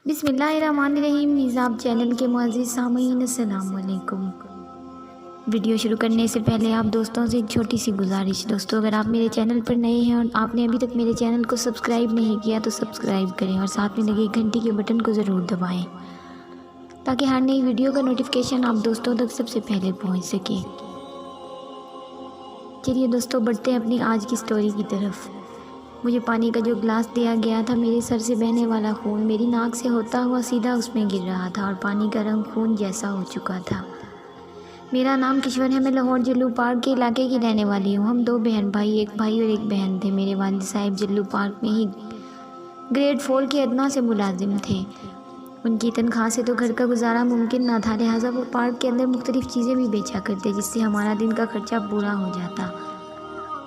بسم اللہ الرحمن الرحیم۔ نظام چینل کے معزز سامعین السلام علیکم۔ ویڈیو شروع کرنے سے پہلے آپ دوستوں سے ایک چھوٹی سی گزارش۔ دوستوں، اگر آپ میرے چینل پر نئے ہیں اور آپ نے ابھی تک میرے چینل کو سبسکرائب نہیں کیا تو سبسکرائب کریں اور ساتھ میں لگے گھنٹی کے بٹن کو ضرور دبائیں تاکہ ہر نئی ویڈیو کا نوٹیفیکیشن آپ دوستوں تک سب سے پہلے پہنچ سکے۔ چلیے دوستوں، بڑھتے ہیں اپنی آج کی سٹوری کی طرف۔ مجھے پانی کا جو گلاس دیا گیا تھا، میرے سر سے بہنے والا خون میری ناک سے ہوتا ہوا سیدھا اس میں گر رہا تھا اور پانی کا رنگ خون جیسا ہو چکا تھا۔ میرا نام کشور ہے، میں لاہور جلو پارک کے علاقے کی رہنے والی ہوں۔ ہم 2 بہن بھائی، ایک بھائی اور ایک بہن تھے۔ میرے والد صاحب جلو پارک میں ہی گریڈ 4 کے ادنیٰ سے ملازم تھے۔ ان کی تنخواہ سے تو گھر کا گزارا ممکن نہ تھا، لہٰذا وہ پارک کے اندر مختلف چیزیں بھی بیچا کرتے جس سے ہمارا دن کا خرچہ پورا ہو جاتا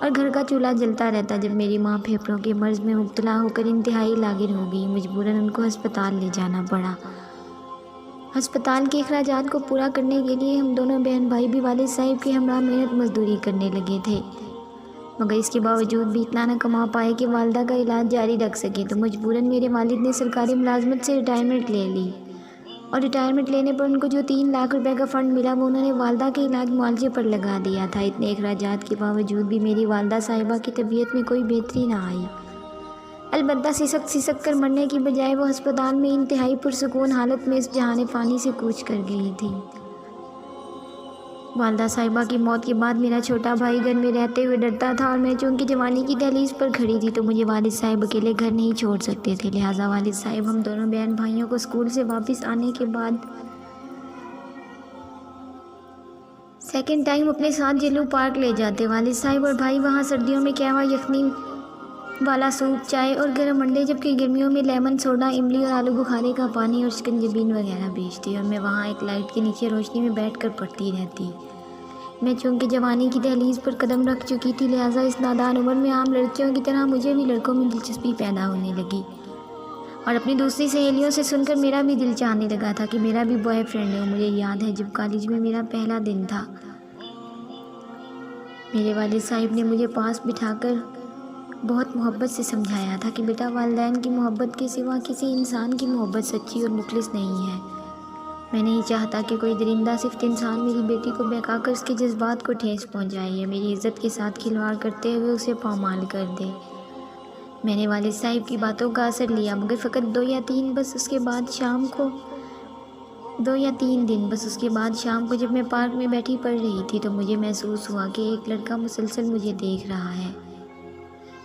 اور گھر کا چولہا جلتا رہتا۔ جب میری ماں پھیپھڑوں کے مرض میں مبتلا ہو کر انتہائی لاغر ہو گئی، مجبوراً ان کو ہسپتال لے جانا پڑا۔ ہسپتال کے اخراجات کو پورا کرنے کے لیے ہم دونوں بہن بھائی بھی والد صاحب کے ہمراہ محنت مزدوری کرنے لگے تھے، مگر اس کے باوجود بھی اتنا نہ کما پائے کہ والدہ کا علاج جاری رکھ سکے، تو مجبوراً میرے والد نے سرکاری ملازمت سے ریٹائرمنٹ لے لی اور ریٹائرمنٹ لینے پر ان کو جو 3 لاکھ روپے کا فنڈ ملا وہ انہوں نے والدہ کے علاج معالجے پر لگا دیا تھا۔ اتنے اخراجات کے باوجود بھی میری والدہ صاحبہ کی طبیعت میں کوئی بہتری نہ آئی، البتہ سسک کر مرنے کی بجائے وہ ہسپتال میں انتہائی پرسکون حالت میں اس جہان فانی سے کوچ کر گئی تھی۔ والدہ صاحبہ کی موت کے بعد میرا چھوٹا بھائی گھر میں رہتے ہوئے ڈرتا تھا اور میں چونکہ جوانی کی دہلیز پر کھڑی تھی تو مجھے والد صاحب اکیلے گھر نہیں چھوڑ سکتے تھے، لہٰذا والد صاحب ہم دونوں بہن بھائیوں کو اسکول سے واپس آنے کے بعد سیکنڈ ٹائم اپنے ساتھ جلو پارک لے جاتے۔ والد صاحب اور بھائی وہاں سردیوں میں قہوہ یخنی والا سوپ، چائے اور گرم انڈے، جبکہ گرمیوں میں لیمن سوڈا، املی اور آلو بخارے کا پانی اور شکنجبین وغیرہ بیچتے اور میں وہاں ایک لائٹ کے نیچے روشنی میں بیٹھ کر پڑھتی رہتی۔ میں چونکہ جوانی کی دہلیز پر قدم رکھ چکی تھی، لہٰذا اس نادان عمر میں عام لڑکیوں کی طرح مجھے بھی لڑکوں میں دلچسپی پیدا ہونے لگی اور اپنی دوسری سہیلیوں سے سن کر میرا بھی دل چاہنے لگا تھا کہ میرا بھی بوائے فرینڈ ہو۔ مجھے یاد ہے جب کالج میں میرا پہلا دن تھا، میرے والد صاحب نے مجھے پاس بٹھا کر بہت محبت سے سمجھایا تھا کہ بیٹا، والدین کی محبت کے سوا کسی انسان کی محبت سچی اور مخلص نہیں ہے۔ میں نہیں چاہتا کہ کوئی درندہ صفت انسان میری بیٹی کو بہکا کر اس کے جذبات کو ٹھیس پہنچائے یا میری عزت کے ساتھ کھلواڑ کرتے ہوئے اسے پامال کر دے۔ میں نے والد صاحب کی باتوں کا اثر لیا، مگر فقط 2 یا 3 دن بس اس کے بعد شام کو جب میں پارک میں بیٹھی پڑھ رہی تھی تو مجھے محسوس ہوا کہ ایک لڑکا مسلسل مجھے دیکھ رہا ہے۔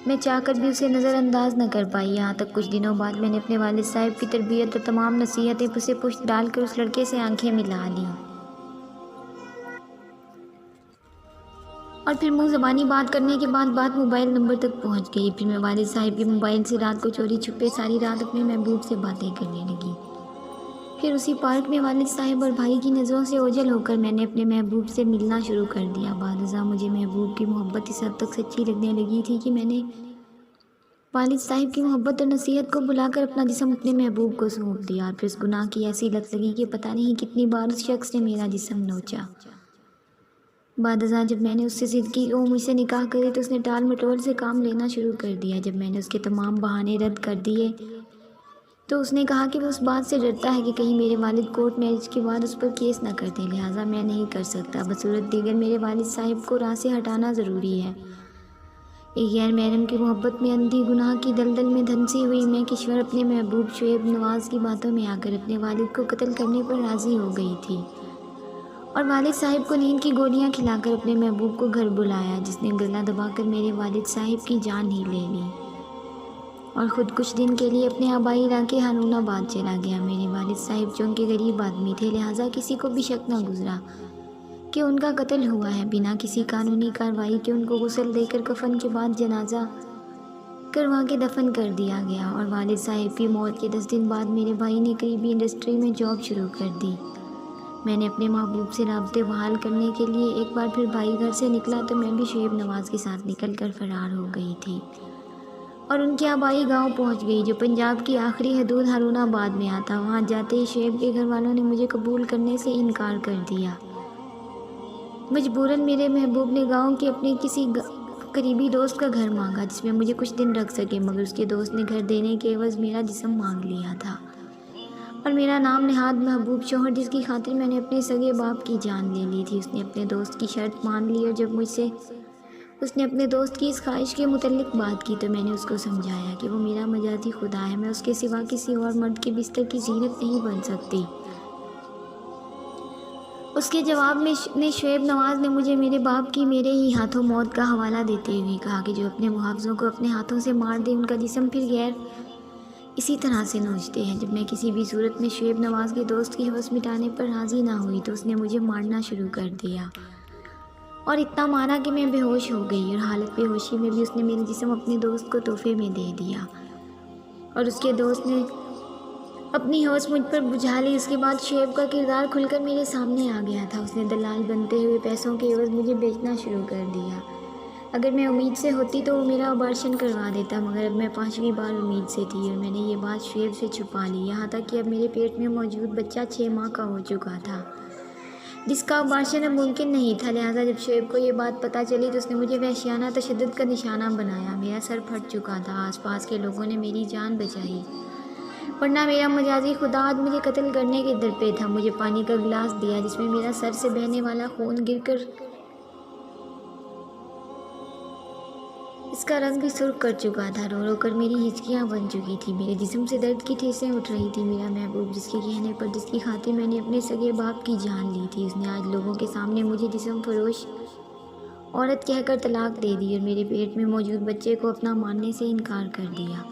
میں چاہ کر بھی اسے نظر انداز نہ کر پائی، یہاں تک کچھ دنوں بعد میں نے اپنے والد صاحب کی تربیت اور تمام نصیحتیں پسے پشت ڈال کر اس لڑکے سے آنکھیں ملا لیں اور پھر منہ زبانی بات کرنے کے بعد بات موبائل نمبر تک پہنچ گئی۔ پھر میں والد صاحب کے موبائل سے رات کو چوری چھپے ساری رات اپنے محبوب سے باتیں کرنے لگی۔ پھر اسی پارک میں والد صاحب اور بھائی کی نظروں سے اوجھل ہو کر میں نے اپنے محبوب سے ملنا شروع کر دیا۔ بعد ازاں مجھے محبوب کی محبت اس حد تک سچی لگنے لگی تھی کہ میں نے والد صاحب کی محبت اور نصیحت کو بلا کر اپنا جسم اپنے محبوب کو سونپ دیا اور پھر اس گناہ کی ایسی لت لگی کہ پتہ نہیں کتنی بار اس شخص نے میرا جسم نوچا۔ بعد ازاں جب میں نے اس سے ضد کی کہ وہ مجھ سے نکاح کرے تو اس نے ٹال مٹول سے کام لینا شروع کر دیا۔ جب میں نے اس کے تمام بہانے رد کر دیے تو اس نے کہا کہ وہ اس بات سے ڈرتا ہے کہ کہیں میرے والد کورٹ میرج کے بعد اس پر کیس نہ کر دیں، لہٰذا میں نہیں کر سکتا۔ بصورت دیگر میرے والد صاحب کو راہ سے ہٹانا ضروری ہے۔ ایک غیر محرم کی محبت میں اندھی گناہ کی دلدل میں دھنسی ہوئی میں کشور اپنے محبوب شعیب نواز کی باتوں میں آ کر اپنے والد کو قتل کرنے پر راضی ہو گئی تھی اور والد صاحب کو نیند کی گولیاں کھلا کر اپنے محبوب کو گھر بلایا، جس نے گلا دبا کر میرے والد صاحب کی جان ہی لے لی اور خود کچھ دن کے لیے اپنے آبائی علاقے ہارون آباد چلا گیا۔ میرے والد صاحب چونکہ غریب آدمی تھے، لہٰذا کسی کو بھی شک نہ گزرا کہ ان کا قتل ہوا ہے۔ بنا کسی قانونی کارروائی کے ان کو غسل دے کر کفن کے بعد جنازہ کروا کے دفن کر دیا گیا اور والد صاحب کی موت کے 10 دن بعد میرے بھائی نے قریبی انڈسٹری میں جاب شروع کر دی۔ میں نے اپنے محبوب سے رابطے بحال کرنے کے لیے ایک بار پھر بھائی گھر سے نکلا تو میں بھی شعیب نواز کے ساتھ نکل کر فرار ہو گئی تھی اور ان کے آبائی گاؤں پہنچ گئی جو پنجاب کی آخری حدود ہارون آباد میں آتا۔ وہاں جاتے ہی شعیب کے گھر والوں نے مجھے قبول کرنے سے انکار کر دیا۔ مجبوراً میرے محبوب نے گاؤں کے اپنے کسی قریبی دوست کا گھر مانگا جس میں مجھے کچھ دن رکھ سکے، مگر اس کے دوست نے گھر دینے کے عوض میرا جسم مانگ لیا تھا۔ اور میرا نام نہاد محبوب شوہر جس کی خاطر میں نے اپنے سگے باپ کی جان لے لی تھی، اس نے اپنے دوست کی شرط مان لی، اور جب مجھ سے اس نے اپنے دوست کی اس خواہش کے متعلق بات کی تو میں نے اس کو سمجھایا کہ وہ میرا مجازی خدا ہے، میں اس کے سوا کسی اور مرد کے بستر کی زینت نہیں بن سکتی۔ اس کے جواب میں شعیب نواز نے مجھے میرے باپ کی میرے ہی ہاتھوں موت کا حوالہ دیتے ہوئے کہا کہ جو اپنے محافظوں کو اپنے ہاتھوں سے مار دے ان کا جسم پھر غیر اسی طرح سے نوچتے ہیں۔ جب میں کسی بھی صورت میں شعیب نواز کے دوست کی ہوس مٹانے پر راضی نہ ہوئی تو اس نے مجھے مارنا شروع کر دیا، اور اتنا مارا کہ میں بے ہوش ہو گئی، اور حالت بے ہوشی میں بھی اس نے میرا جسم اپنے دوست کو تحفے میں دے دیا، اور اس کے دوست نے اپنی ہوش مجھ پر بجھا لی۔ اس کے بعد شعیب کا کردار کھل کر میرے سامنے آ گیا تھا، اس نے دلال بنتے ہوئے پیسوں کے عوض مجھے بیچنا شروع کر دیا۔ اگر میں امید سے ہوتی تو وہ میرا ابارشن کروا دیتا، مگر اب میں 5ویں بار امید سے تھی، اور میں نے یہ بات شعیب سے چھپا لی، یہاں تک کہ اب میرے پیٹ میں موجود بچہ 6 ماہ کا ہو چکا تھا جس کا ابارشن اب ممکن نہیں تھا۔ لہٰذا جب شعیب کو یہ بات پتہ چلی تو اس نے مجھے وحشیانہ تشدد کا نشانہ بنایا۔ میرا سر پھٹ چکا تھا، آس پاس کے لوگوں نے میری جان بچائی، ورنہ میرا مجازی خدا آج مجھے قتل کرنے کے در پہ تھا۔ مجھے پانی کا گلاس دیا جس میں میرا سر سے بہنے والا خون گر کر اس کا رنگ بھی سرخ کر چکا تھا، رو رو کر میری ہچکیاں بن چکی تھی، میرے جسم سے درد کی ٹھیسیں اٹھ رہی تھی۔ میرا محبوب جس کے کہنے پر، جس کی خاطر میں نے اپنے سگے باپ کی جان لی تھی، اس نے آج لوگوں کے سامنے مجھے جسم فروش عورت کہہ کر طلاق دے دی، اور میرے پیٹ میں موجود بچے کو اپنا ماننے سے انکار کر دیا۔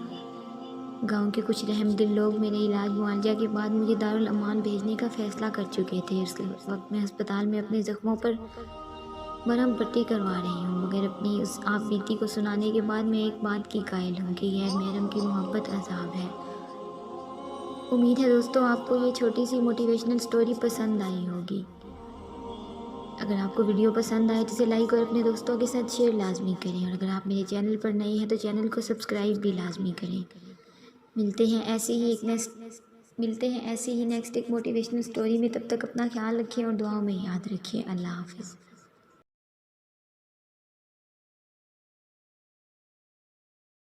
گاؤں کے کچھ رحم دل لوگ میرے علاج معالجہ کے بعد مجھے دارالامان بھیجنے کا فیصلہ کر چکے تھے۔ اس وقت میں ہسپتال میں اپنے زخموں پر مرہم پٹی کروا رہی ہوں، مگر اپنی اس آپ بیتی کو سنانے کے بعد میں ایک بات کی قائل ہوں کہ غیر محرم کی محبت عذاب ہے۔ امید ہے دوستو آپ کو یہ چھوٹی سی موٹیویشنل سٹوری پسند آئی ہوگی۔ اگر آپ کو ویڈیو پسند آئے تو اسے لائک اور اپنے دوستوں کے ساتھ شیئر لازمی کریں، اور اگر آپ میرے چینل پر نئے ہیں تو چینل کو سبسکرائب بھی لازمی کریں۔ ملتے ہیں ایسے ہی نیکسٹ ایک موٹیویشنل سٹوری میں، تب تک اپنا خیال رکھیں اور دعاؤں میں یاد رکھیں۔ اللہ حافظ۔